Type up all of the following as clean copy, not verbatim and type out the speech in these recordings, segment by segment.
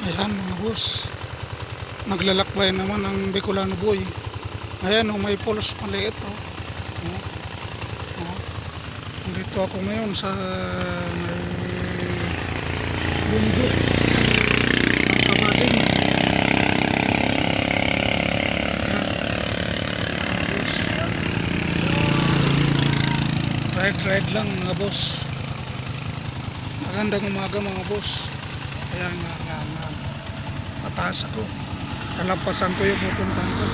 Ayan mga boss, naglalakbay naman ang Bicolano boy. Ayan may falls maliit oh. Oh, oh. Dito ako ngayon sa may bundok ng Kabading. Ride lang mga boss. Magandang umaga mga boss. Ayan pataas ako. Talampasan ko yung pupuntahan ko.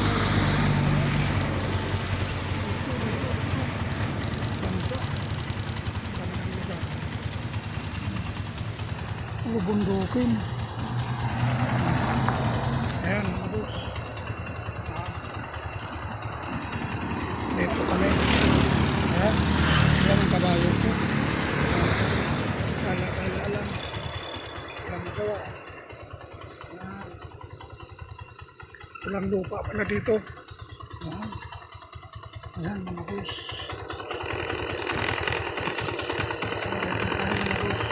Bundukin. Ayan mga boss. Dito kami. Ayan. Ayan ang kabayo ko. Alam. Alam gawa. Ayan. Walang lupa pala dito. Ayan. Ayan mga boss. Ayan mga boss.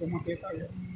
Kung makita yun.